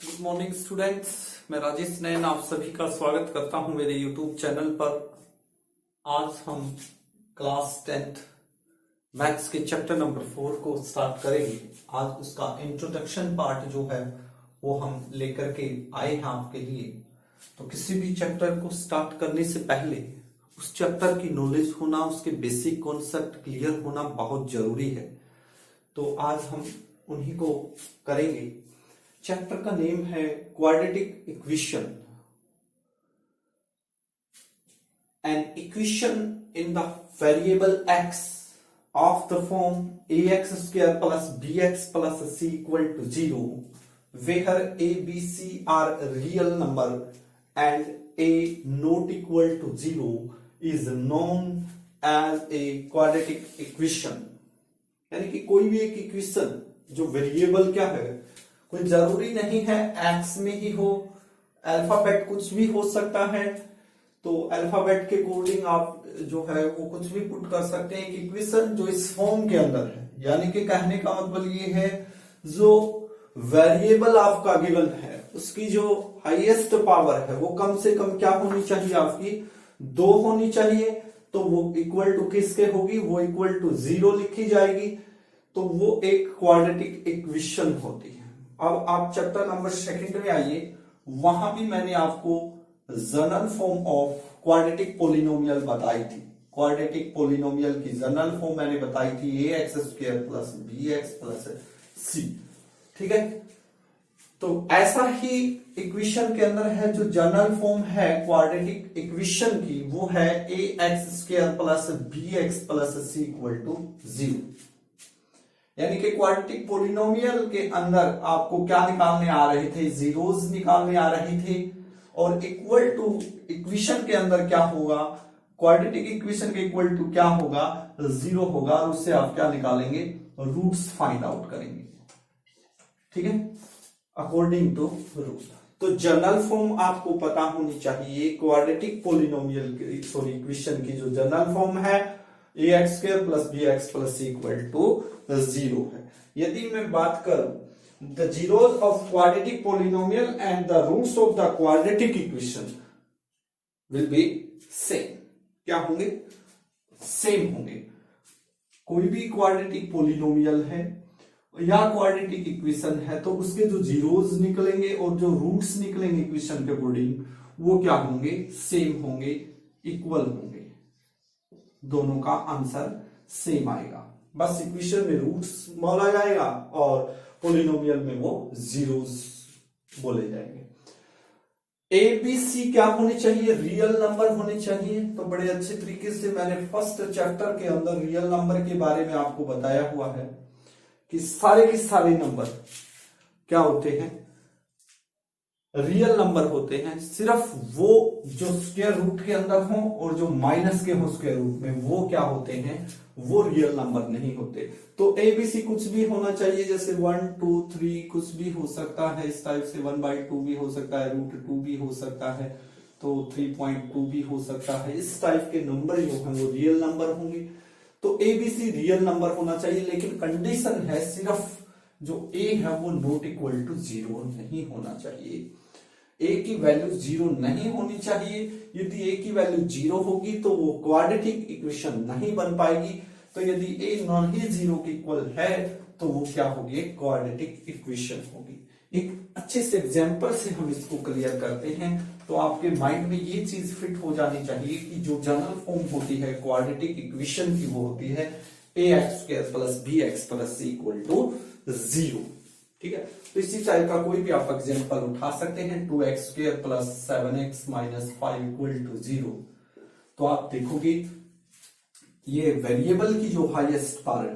Good morning students. मैं राजेश नैन आप सभी का स्वागत करता हूं मेरे यूट्यूब चैनल पर। आज हम क्लास 10th मैथ्स के चैप्टर नंबर 4 को स्टार्ट करेंगे। आज उसका इंट्रोडक्शन पार्ट जो है वो हम लेकर के आए हैं आपके लिए। तो किसी भी चैप्टर को स्टार्ट करने से पहले उस चैप्टर की नॉलेज होना, उसके बेसिक कॉन्सेप्ट क्लियर होना बहुत जरूरी है। तो आज हम उन्हीं को करेंगे। चैप्टर का नेम है quadratic equation. An equation in the variable x of the form ax square plus bx plus c equal to 0 where a, b, c are real number and a not equal to 0 is known as a quadratic equation। यानी कि कोई भी एक equation जो variable क्या है, कोई जरूरी नहीं है एक्स में ही हो, अल्फाबेट कुछ भी हो सकता है। तो अल्फाबेट के अकॉर्डिंग आप जो है वो कुछ भी पुट कर सकते हैं। एक इक्वेशन जो इस फॉर्म के अंदर है, यानी कि कहने का मतलब ये है जो वेरिएबल आपका गिवन है उसकी जो हाईएस्ट पावर है वो कम से कम क्या होनी चाहिए, आपकी 2 होनी चाहिए। तो वो इक्वल टू किसके होगी, वो इक्वल टू 0 लिखी जाएगी। तो वो एक क्वाड्रेटिक इक्वेशन होती है। अब आप चैप्टर नंबर 2 में आइए, वहां भी मैंने आपको general form of quadratic polynomial बताई थी। क्वाड्रेटिक पोलिनोमियल की जनरल फॉर्म मैंने बताई थी ax square plus bx plus c। ठीक है, तो ऐसा ही इक्वेशन के अंदर है जो जनरल फॉर्म है क्वाड्रेटिक इक्वेशन की, वो है ax square plus bx plus c equal to 0। यानी कि क्वाड्रेटिक पोलिनोमियल के अंदर आपको क्या निकालने आ रहे थे, जीरोस निकालने आ रहे थे। और इक्वल टू इक्वेशन के अंदर क्या होगा, क्वाड्रेटिक इक्वेशन के इक्वल टू क्या होगा, 0 होगा। और उससे आप क्या निकालेंगे, रूट्स फाइंड आउट करेंगे। ठीक है, अकॉर्डिंग टू रूट। तो जनरल फॉर्म आपको पता होनी चाहिए क्वाड्रेटिक पोलिनोमियल की, इक्वेशन की जो जनरल फॉर्म है ax square plus bx plus c equal to 0 है। यदि मैं बात करूं the zeros of quadratic polynomial and the roots of the quadratic equation will be same. क्या होंगे, सेम होंगे। कोई भी क्वाड्रेटिक पोलिनोमियल है या क्वाड्रेटिक इक्वेशन है तो उसके जो जीरोस निकलेंगे और जो रूट्स निकलेंगे इक्वेशन के अकॉर्डिंग वो क्या होंगे, सेम होंगे, इक्वल होंगे। दोनों का आंसर सेम आएगा। बस इक्वेशन में रूट्स बोला जाएगा और पोलिनोमियल में वो जीरोस बोले जाएंगे। ए बी सी क्या होने चाहिए, रियल नंबर होने चाहिए। तो बड़े अच्छे तरीके से मैंने फर्स्ट चैप्टर के अंदर रियल नंबर के बारे में आपको बताया हुआ है कि सारे के सारे नंबर क्या होते हैं, रियल नंबर होते हैं। सिर्फ वो जो स्क्वायर रूट के अंदर हो और जो माइनस के हो स्क्वायर रूट में, वो क्या होते हैं, वो रियल नंबर नहीं होते। तो एबीसी कुछ भी होना चाहिए, जैसे 1 2 3 कुछ भी हो सकता है इस टाइप से। 1/2 भी हो सकता है, √2 भी हो सकता है, तो 3.2 भी हो सकता है। इस टाइप के नंबर जो है वो रियल नंबर होंगे। तो एबीसी रियल नंबर होना चाहिए, लेकिन कंडीशन है सिर्फ जो ए है वो नॉट इक्वल टू 0 नहीं होना चाहिए। ए की वैल्यू 0 नहीं होनी चाहिए। यदि ए की वैल्यू 0 होगी तो वो क्वाड्रेटिक इक्वेशन नहीं बन पाएगी। तो यदि ए नहीं 0 के इक्वल है तो वो क्या होगी, क्वाड्रेटिक इक्वेशन होगी। एक अच्छे से एग्जांपल से हम इसको क्लियर करते हैं तो आपके माइंड में ये चीज फिट हो जानी चाहिए कि जो जनरल फॉर्म होती है क्वाड्रेटिक इक्वेशन की वो होती है ax square plus bx plus c equal to 0। ठीक है, तो इसी टाइप का कोई भी आप एग्जांपल उठा सकते हैं। 2x square plus 7x minus 5 equal to 0। तो आप देखोगे ये वेरिएबल की जो हाईएस्ट पावर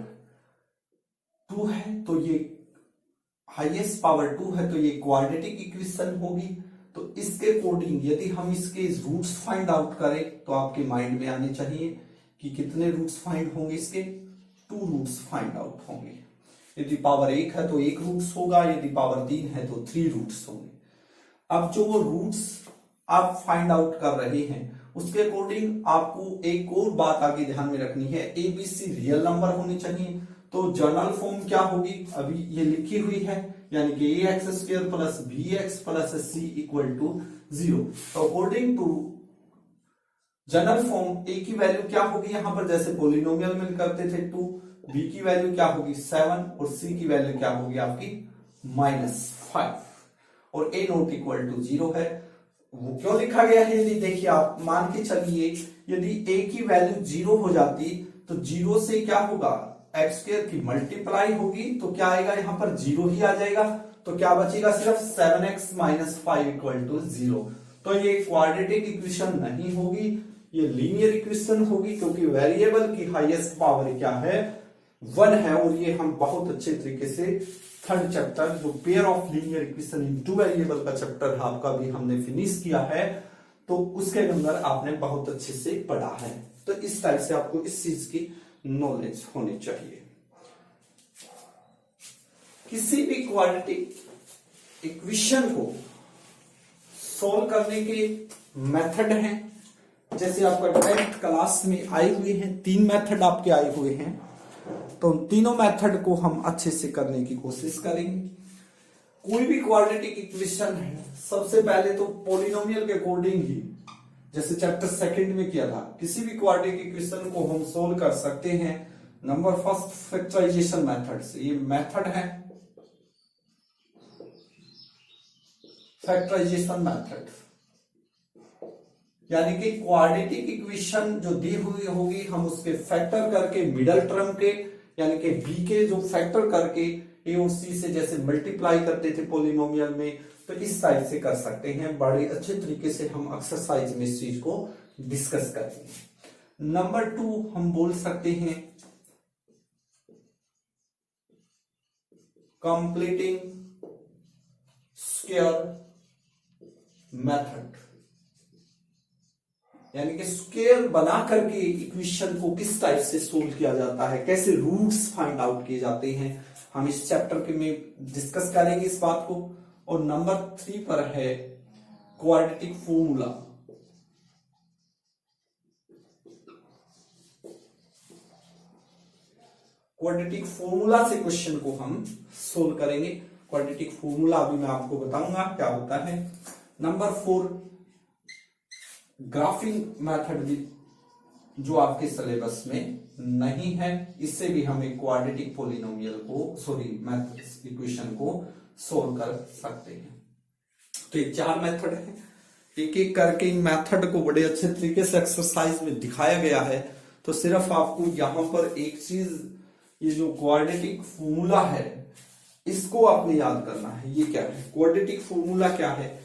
2 है, तो ये हाईएस्ट पावर 2 है, तो ये क्वाड्रेटिक इक्वेशन होगी। तो इसके अकॉर्डिंग यदि हम इसके रूट्स फाइंड आउट करें तो आपके माइंड में आने चाहिए कि कितने रूट्स फाइंड होंगे, इसके 2 रूट्स फाइंड आउट होंगे। यदि पावर 1 है तो 1 रूट्स होगा, यदि पावर 3 है तो 3 रूट्स होंगे। अब जो रूट्स आप फाइंड आउट कर रहे हैं उसके अकॉर्डिंग आपको एक और बात आगे ध्यान में रखनी है, एबीसी रियल नंबर होने चाहिए। तो जनरल फॉर्म क्या होगी, अभी ये लिखी हुई है, यानी कि a x square plus b x plus c equal to 0। तो according to general form a की वैल्यू क्या होगी, यहां पर जैसे पोलिनोमियल में करते थे 2, बी की वैल्यू क्या होगी 7 और सी की वैल्यू क्या होगी आपकी -5 और ए नॉट इक्वल टू 0 है। वो क्यों लिखा गया है, यदि देखिए आप मान के चलिए यदि a की वैल्यू 0 हो जाती तो 0 से क्या होगा एक्स स्क्वायर की मल्टीप्लाई होगी तो क्या आएगा, यहां पर 0 ही आ जाएगा, तो क्या बचेगा सिर्फ 7x - 5 इक्वल टू 0। तो ये क्वाड्रेटिक इक्वेशन नहीं होगी, ये लीनियर इक्वेशन होगी, क्योंकि वेरिएबल की हाईएस्ट पावर क्या है 1 है। और ये हम बहुत अच्छे तरीके से थर्ड चैप्टर जो pair of linear equation in two variable का चैप्टर है आपका भी हमने फिनिश किया है, तो उसके अंदर आपने बहुत अच्छे से पढ़ा है। तो इस टाइप से आपको इस चीज की नॉलेज होनी चाहिए। किसी भी क्वाड्रेटिक इक्वेशन को सॉल्व करने के मेथड हैं, जैसे आपका 10th क्लास में आए हुए हैं, 3 मेथड आपके आए हुए हैं, तो तीनों मेथड को हम अच्छे से करने की कोशिश करेंगे। कोई भी क्वाड्रेटिक इक्वेशन है, सबसे पहले तो पॉलिनोमियल के अकॉर्डिंग ही, जैसे चैप्टर 2 में किया था, किसी भी क्वाड्रेटिक इक्वेशन को हम सोल्व कर सकते हैं नंबर फर्स्ट फैक्टराइजेशन मेथड से। ये मेथड है फैक्टराइजेशन मेथड, यानी कि क्वाड्रेटिक इक्वेशन जो दी हुई होगी हम उसके फैक्टर करके मिडल टर्म के यानी कि b के जो फैक्टर करके a और c से जैसे मल्टीप्लाई करते थे पॉलिनोमियल में, तो इस टाइप से कर सकते हैं। बड़े अच्छे तरीके से हम एक्सरसाइज में इस चीज को डिस्कस करेंगे। नंबर 2 हम बोल सकते हैं कंप्लीटिंग स्क्वायर मेथड, यानी कि स्क्वायर बना करके इक्वेशन को किस टाइप से सोल्व किया जाता है, कैसे रूट्स फाइंड आउट किए जाते हैं, हम इस चैप्टर के में डिस्कस करेंगे इस बात को। और नंबर 3 पर है क्वाड्रेटिक फॉर्मूला। क्वाड्रेटिक फॉर्मूला से क्वेश्चन को हम सोल्व करेंगे। क्वाड्रेटिक फॉर्मूला अभी मैं आपको बताऊंगा क्या होता है। नंबर 4 ग्राफिंग मेथड भी जो आपके सिलेबस में नहीं है, इससे भी हम एक क्वाड्रेटिक पॉलिनोमियल को इक्वेशन को सोल्व कर सकते हैं। तो ये 4 मेथड है, एक एक करके इन मेथड को बड़े अच्छे तरीके से एक्सरसाइज में दिखाया गया है। तो सिर्फ आपको यहां पर एक चीज, ये जो क्वाड्रेटिक फॉर्मूला है इसको आपने याद करना है। ये क्या है, क्वाड्रेटिक फॉर्मूला क्या है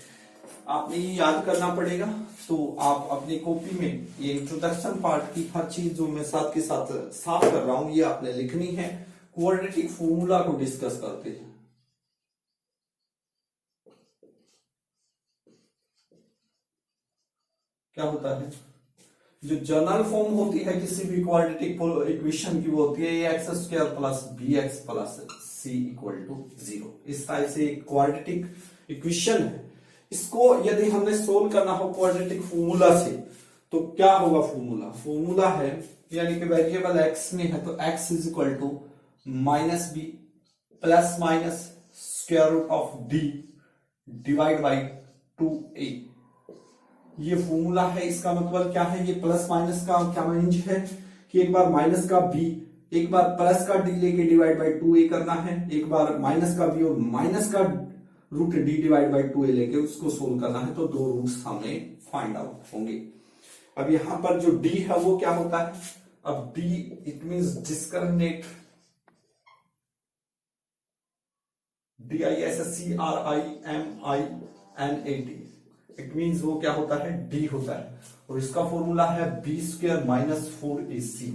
आपने ये याद करना पड़ेगा। तो आप अपनी कॉपी में ये इंट्रोडक्शन पार्ट की हर चीज जो मैं साथ के साथ साफ कर रहा हूं ये आपने लिखनी है। क्वाड्रेटिक फॉर्मूला को डिस्कस करते हैं। क्या होता है, जो जनरल फॉर्म होती है किसी भी क्वाड्रेटिक इक्वेशन की वो होती है x square plus b x plus c equal to 0। इस टाइप से क्वाड्रेटिक इक्वेशन है, इसको यदि हमने सोल्व करना हो क्वाड्रेटिक फॉर्मूला से तो क्या होगा, फॉर्मूला है यानी कि वेरिएबल x में है तो x is equal to minus B plus minus square root of d divide by 2a। ये फॉर्मूला है, इसका मतलब क्या है, ये प्लस माइनस का क्या मीनिंग है कि एक बार माइनस का b एक बार प्लस का d लेके डिवाइड बाई 2a करना है, एक बार माइनस का b और माइनस का root d divide by 2a लेके उसको सोल्व करना है। तो 2 रूट्स हमें फाइंड आउट होंगे। अब यहां पर जो d है वो क्या होता है, अब d it means discriminate, DISCRIMINAT, it means वो क्या होता है, d होता है। और इसका फॉर्मूला है b स्क्वायर माइनस 4ac।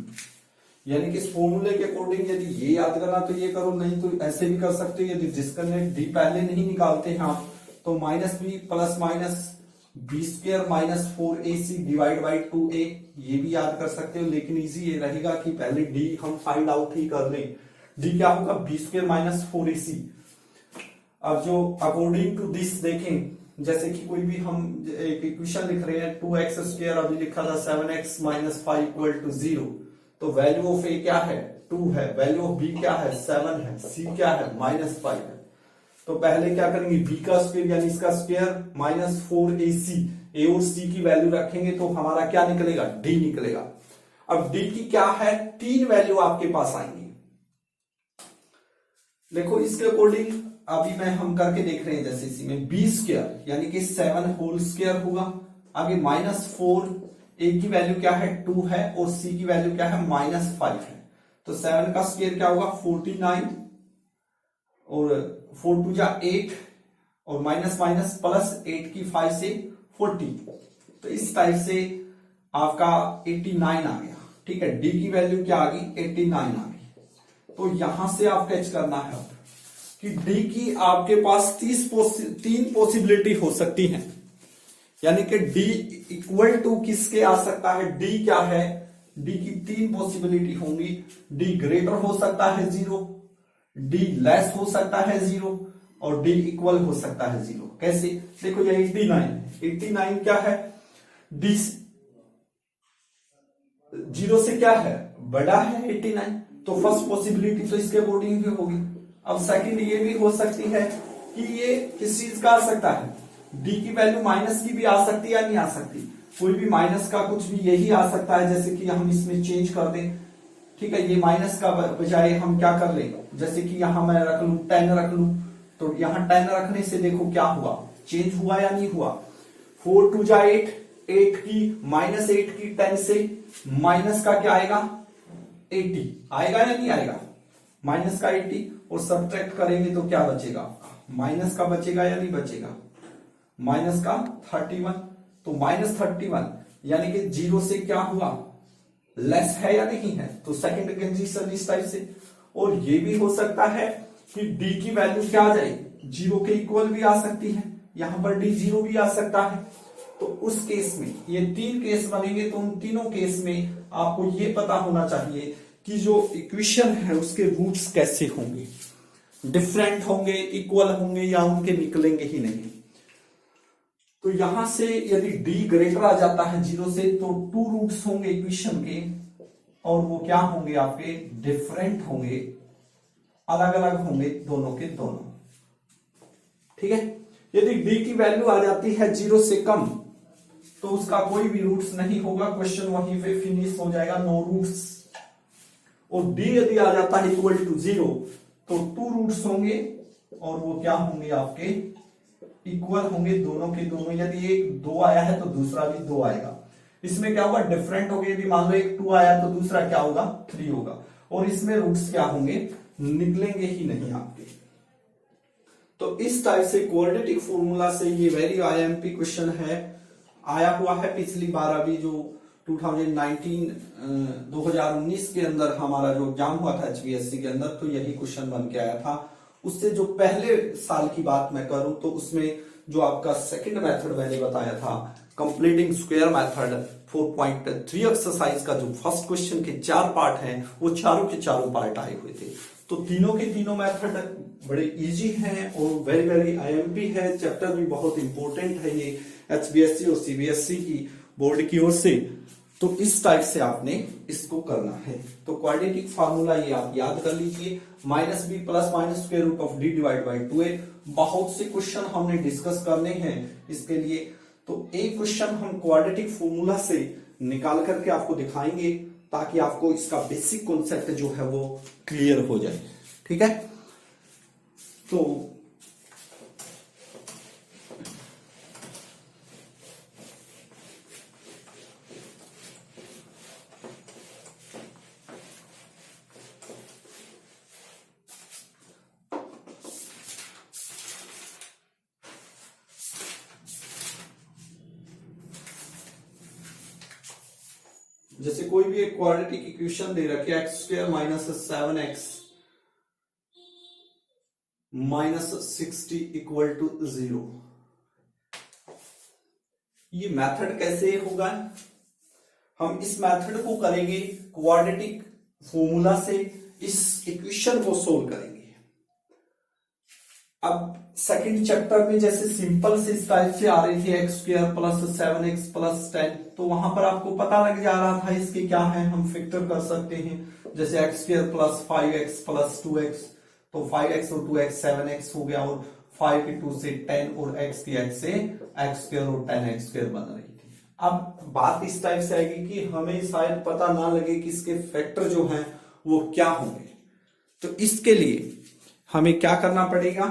यानी कि इस फॉर्मूले के अकॉर्डिंग यदि ये याद करना तो ये करो, नहीं तो ऐसे भी कर सकते हो। यदि डिस्क्रिमिनेट d पहले नहीं निकालते हैं आप तो minus B plus minus B square minus 4ac divide by 2a, ये भी याद कर सकते हो। लेकिन इजी ये रहेगा कि पहले d हम फाइंड आउट ही कर लें। d क्या होगा, बी स्क्वायर माइनस 4ac। अब जो अकॉर्डिंग टू दिस देखें, जैसे कि कोई भी हम एक इक्वेशन लिख रहे हैं 2x स्क्वायर, अभी लिखा था 7x माइनस 5 इक्वल टू 0, तो वैल्यू ऑफ a क्या है 2 है, वैल्यू ऑफ b क्या है 7 है, c क्या है -5 है। तो पहले क्या करेंगे b का स्क्वायर यानी इसका स्क्वायर -4ac, a और c की वैल्यू रखेंगे तो हमारा क्या निकलेगा d निकलेगा। अब d की क्या है 3 वैल्यू आपके पास आएंगी। देखो इसके अकॉर्डिंग अभी हम करके देख रहे हैं, जैसे इसी में b स्क्वायर यानी कि 7 होल स्क्वायर होगा, आगे -4 a की वैल्यू क्या है 2 है और c की वैल्यू क्या है -5 है। तो 7 का स्क्वायर क्या होगा 49 और 4 2 जा 8 और माइनस माइनस प्लस 8 की 5 से 40, तो इस टाइप से आपका 89 आ गया। ठीक है, d की वैल्यू क्या आ गई 89 आ गई। तो यहां से आप कैच करना है कि d की आपके पास 3 पॉसिबिलिटी हो सकती है, यानी कि d इक्वल टू किसके आ सकता है, d क्या है, d की 3 पॉसिबिलिटी होंगी। d ग्रेटर हो सकता है 0, d लेस हो सकता है 0 और d इक्वल हो सकता है 0। कैसे, देखो ये 89 क्या है, d 0 से क्या है बड़ा है 89, तो फर्स्ट पॉसिबिलिटी तो इसके अकॉर्डिंग भी होगी। अब सेकंड ये भी हो सकती है कि ये किस चीज का आ सकता है, d की वैल्यू माइनस की भी आ सकती है या नहीं आ सकती, कोई भी माइनस का कुछ भी यही आ सकता है। जैसे कि हम इसमें चेंज कर दें, ठीक है, ये माइनस का बजाय हम क्या कर ले, जैसे कि यहां मैं रख लू 10 रख लू, तो यहां 10 रखने से देखो क्या हुआ, चेंज हुआ या नहीं हुआ। 4 2 जा 8, 8 की -8 की 10 से माइनस का क्या आएगा 80 आएगा या नहीं आएगा, माइनस का 80 और सब्ट्रैक्ट करेंगे तो क्या बचेगा, माइनस का बचेगा या नहीं बचेगा, माइनस का 31, तो -31 यानी कि 0 से क्या हुआ लेस है या नहीं है, तो सेकंड कंडीशन इस टाइप से। और ये भी हो सकता है कि d की वैल्यू क्या आ जाए 0 के इक्वल भी आ सकती है, यहां पर d 0 भी आ सकता है। तो उस केस में ये 3 केस बनेंगे, तो उन तीनों केस में आपको ये पता होना चाहिए कि जो इक्वेशन है उसके रूट्स कैसे होंगे, डिफरेंट होंगे, इक्वल होंगे या उनके निकलेंगे ही नहीं। तो यहां से यदि d ग्रेटर आ जाता है 0 से तो 2 रूट्स होंगे इक्वेशन के, और वो क्या होंगे आपके डिफरेंट होंगे, अलग अलग होंगे दोनों के दोनों। ठीक है, यदि d की वैल्यू आ जाती है 0 से कम तो उसका कोई भी रूट्स नहीं होगा, क्वेश्चन वहीं पे फिनिश हो जाएगा, नो रूट्स। और d यदि आ जाता है इक्वल टू 0 तो 2 रूट्स होंगे और वो क्या होंगे आपके इक्वल होंगे दोनों के दोनों। यदि एक 2 आया है तो दूसरा भी 2 आएगा, इसमें क्या होगा डिफरेंट हो गया। यदि मान लो एक 2 आया तो दूसरा क्या होगा 3 होगा, और इसमें रूट्स क्या होंगे निकलेंगे ही नहीं आपके। तो इस टाइप से क्वाड्रेटिक फॉर्मूला से ये वेरी आईएमपी क्वेश्चन है, आया हुआ है पिछली बार अभी जो 2019 के अंदर हमारा जो एग्जाम हुआ था HBSC के अंदर, तो यही क्वेश्चन बन के आया था। उससे जो पहले साल की बात मैं करूं तो उसमें जो आपका सेकंड मेथड मैंने बताया था कंप्लीटिंग स्क्वायर मेथड 4.3 एक्सरसाइज का जो फर्स्ट क्वेश्चन के 4 पार्ट हैं वो चारों के चारों पार्ट आए हुए थे। तो तीनों के तीनों मेथड बड़े इजी हैं और वेरी वेरी आईएमपी है, चैप्टर भी बहुत इंपॉर्टेंट है ये HBSC और CBSC की बोर्ड की ओर से। तो इस टाइप से आपने इसको करना है। तो क्वाड्रेटिक फार्मूला ये आप याद कर लीजिए, -b plus minus square root of d divide by 2a। बहुत से क्वेश्चन हमने डिस्कस करने हैं इसके लिए, तो एक क्वेश्चन हम क्वाड्रेटिक फॉर्मूला से निकाल करके आपको दिखाएंगे ताकि आपको इसका बेसिक कॉन्सेप्ट जो है वो क्लियर हो जाए। ठीक है, तो जैसे कोई भी एक क्वाड्रेटिक इक्वेशन दे रखी है x² minus 7x minus 60 equal to 0। ये मेथड कैसे होगा, हम इस मेथड को करेंगे क्वाड्रेटिक फॉर्मूला से, इस इक्वेशन को सोल्व करेंगे। अब सेकंड चैप्टर में जैसे सिंपल से इस टाइप से आ रही थी x² प्लस 7x प्लस 10, तो वहां पर आपको पता लग जा रहा था इसके क्या है, हम फैक्टर कर सकते हैं। जैसे x square plus 5x plus 2x, तो 5x और 2x 7x हो गया, और 5 की 2 से 10 और x की x से x स्क्वायर और 10x स्क्वायर बन रही थी। अब बात इस टाइप से आएगी कि हमें शायद पता ना लगे कि इसके फैक्टर जो हैं वो क्या होंगे, तो इसके लिए हमें क्या करना पड़ेगा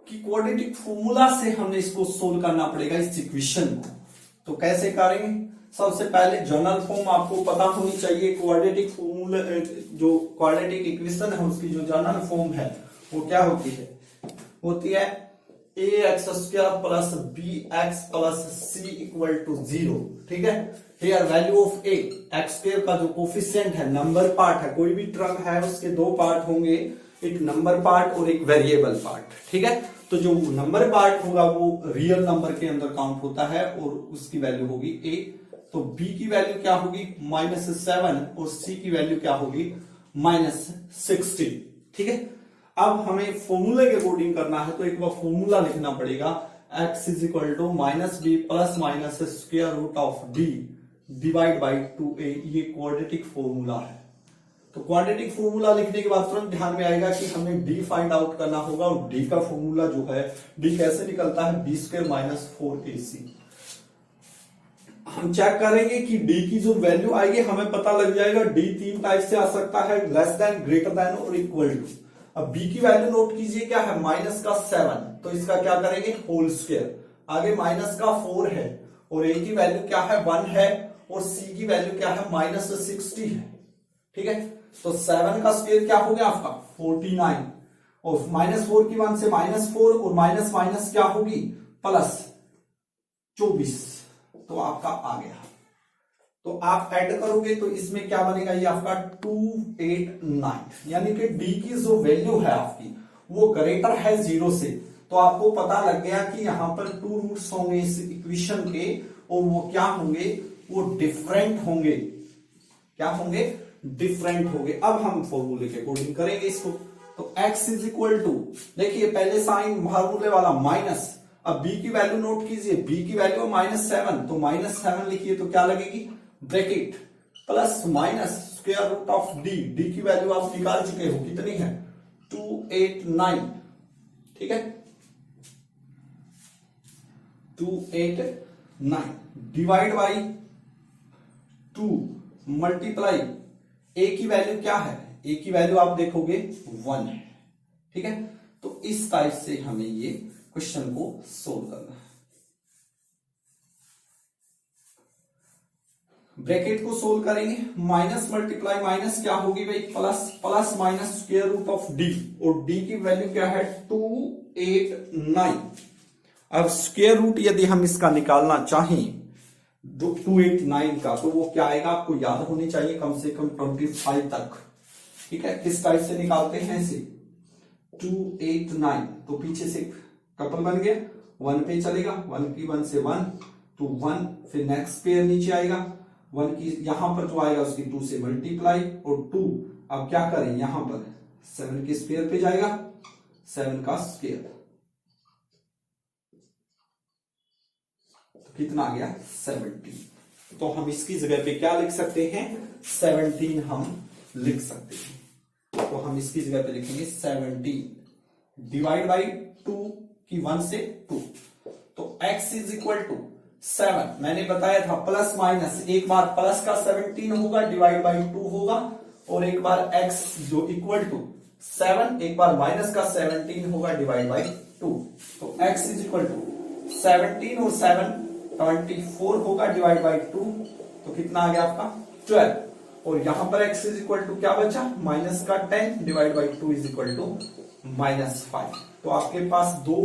कि क्वाड्रेटिक फॉर्मूला से हमने इसको सोल्व करना पड़ेगा इस इक्वेशन को। तो कैसे करेंगे? सबसे पहले जनरल फॉर्म आपको पता होनी चाहिए। क्वाड्रेटिक फॉर्मूला जो क्वाड्रेटिक इक्वेशन है उसकी जो जनरल फॉर्म है वो क्या होती है? होती है ax square plus bx plus c equal to 0। ठीक है, here value of a, X square का जो कोफिशिएंट है, नंबर पार्ट है, कोई भी टर्म है उसके दो पार्ट होंगे, एक नंबर पार्ट और एक वेरिएबल पार्ट। ठीक है, तो जो नंबर पार्ट होगा वो रियल नंबर के अंदर काउंट होता है और उसकी वैल्यू होगी a। तो b की वैल्यू क्या होगी? -7, और c की वैल्यू क्या होगी? -16। ठीक है, अब हमें फॉर्मूले के अकॉर्डिंग करना है, तो एक बार फॉर्मूला लिखना पड़ेगा। x is equal to -b plus minus square root of d divide by 2a, ये क्वाड्रेटिक फॉर्मूला है। तो क्वाड्रेटिक फॉर्मूला लिखने के बाद तुरंत ध्यान में आएगा कि हमें d फाइंड आउट करना होगा, और d का फॉर्मूला जो है, d कैसे निकलता है? b square minus 4ac। हम चेक करेंगे कि d की जो वैल्यू आएगी हमें पता लग जाएगा। d 3 टाइप से आ सकता है, लेस देन, ग्रेटर देन और इक्वल टू। अब b की वैल्यू नोट कीजिए, क्या है? -7, तो इसका क्या करेंगे? Whole square. आगे -4 है, और a की वैल्यू क्या है? 1 है, और c की वैल्यू क्या है? -60 है। ठीक है, तो 7 का स्क्वायर क्या हो गया आपका? 49, और -4 की 1 से -4, और माइनस माइनस क्या होगी? प्लस 24, तो आपका आ गया। तो आप ऐड करोगे तो इसमें क्या बनेगा? ये आपका 289, यानी कि d की जो वैल्यू है आपकी वो ग्रेटर है 0 से। तो आपको पता लग गया कि यहां पर 2 रूट्स होंगे इस इक्वेशन के, और वो क्या होंगे? वो डिफरेंट होंगे। क्या होंगे? डिफरेंट होंगे। अब हम फॉर्मूले के अकॉर्डिंग करेंगे इसको। तो x इज इक्वल टू, देखिए पहले साइन फॉर्मूले वाला माइनस, अब b की वैल्यू नोट कीजिए, b की वैल्यू -7, तो -7 लिखिए तो क्या लगेगी? Bracket plus minus square root of d, d की वैल्यू आप निकाल चुके हो, कितनी है? 289। ठीक है, 289 डिवाइड बाई 2 मल्टीप्लाई, a की वैल्यू क्या है? a की वैल्यू आप देखोगे 1 है। ठीक है, तो इस टाइप से हमें ये क्वेश्चन को सोल्व करना है। ब्रैकेट को सोल्व करेंगे, माइनस मल्टीप्लाई माइनस क्या होगी भाई? Plus, plus minus square root of d, और d की वैल्यू क्या है? 289। अब स्क्वायर रूट यदि हम इसका निकालना चाहें 289 का, तो वो क्या आएगा? आपको याद होनी चाहिए कम से कम 25 तक। ठीक है, किस टाइप से निकालते हैं इसे? 289, तो पीछे से कपल बन गया, 1 पे चलेगा, 1 की 1 से 1 तो 1, फिर नेक्स्ट पेयर नीचे आएगा, 1 की यहां पर जो आएगा उसकी 2 से मल्टीप्लाई, और 2 अब क्या करें? यहां पर 7 के स्क्वायर पे जाएगा, 7 का स्क्वायर, तो कितना आ गया? 17। तो हम इसकी जगह पे क्या लिख सकते हैं? 17 हम लिख सकते हैं। तो हम इसकी जगह पे लिखेंगे 17 डिवाइड बाई 2 की 1 से 2, तो x इज इक्वल टू 7, मैंने बताया था प्लस माइनस, एक बार प्लस का 17 होगा डिवाइड बाई 2 होगा, और एक बार x जो इक्वल टू 7, एक बार माइनस का 17 होगा डिवाइड बाई 2, तो x इज इक्वल टू 17 और 7 24 होगा डिवाइड बाई 2, तो कितना आ गया आपका? 12, और यहां पर x इज इक्वल टू क्या बचा? माइनस का 10 divide by 2 is equal to -5। तो आपके पास दो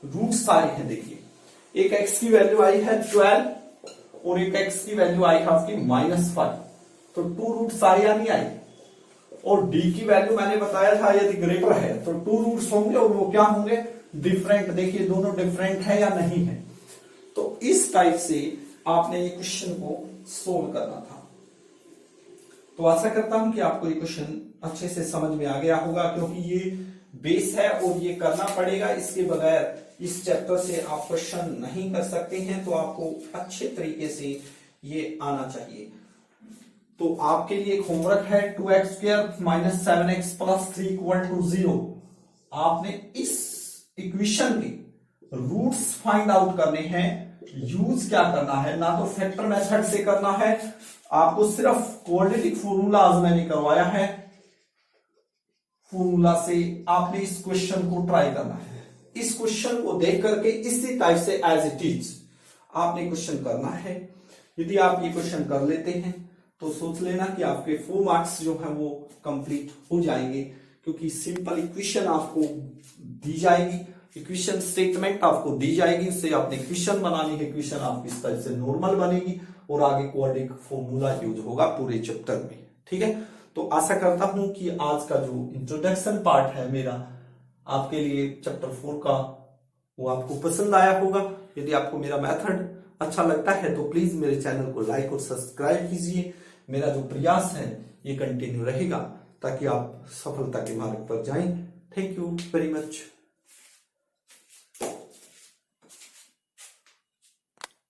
रूट्स आए हैं, देखिए एक x की वैल्यू आई है 12 और एक x की वैल्यू आई है आपकी -5, तो 2 रूट्स आए या नहीं आए? और d की वैल्यू मैंने बताया था यदि ग्रेटर है तो 2 रूट्स होंगे, और वो क्या होंगे? डिफरेंट। देखिए दोनों डिफरेंट है या नहीं है। तो इस टाइप से आपने ये क्वेश्चन को सोल्व करना था। तो आशा करता हूं कि आपको ये क्वेश्चन अच्छे से समझ में आ गया होगा, क्योंकि ये बेस है और ये करना पड़ेगा, इसके बगैर इस चैप्टर से आप क्वेश्चन नहीं कर सकते हैं। तो आपको अच्छे तरीके से ये आना चाहिए। तो आपके लिए एक होमवर्क है 2x² minus 7x plus 3 equal to 0। आपने इस इक्वेशन के रूट्स फाइंड आउट करने हैं। यूज क्या करना है, ना तो फैक्टर मेथड से करना है, आपको सिर्फ क्वाड्रेटिक फॉर्मूलाज मैंने करवाया है, फॉर्मूला से आपने इस क्वेश्चन को ट्राई करना है। इस क्वेश्चन को देख करके इसी टाइप से एज इट इज आपने क्वेश्चन करना है। यदि आप ये क्वेश्चन कर लेते हैं तो सोच लेना कि आपके 4 मार्क्स जो है वो कंप्लीट हो जाएंगे, क्योंकि सिंपल इक्वेशन आपको दी जाएगी, इक्वेशन स्टेटमेंट आपको दी जाएगी, उससे आपने इक्वेशन बनानी है, इक्वेशन आपकी इस टाइप से नॉर्मल बनेगी और आगे क्वाड्रेटिक फॉर्मूला यूज होगा पूरे चैप्टर में। ठीक है, तो आशा करता हूं कि आज का जो इंट्रोडक्शन पार्ट है मेरा आपके लिए चैप्टर 4 का वो आपको पसंद आया होगा। यदि आपको मेरा मेथड अच्छा लगता है तो प्लीज मेरे चैनल को लाइक और सब्सक्राइब कीजिए। मेरा जो प्रयास है ये कंटिन्यू रहेगा ताकि आप सफलता के मार्ग पर जाएं। Thank you very much.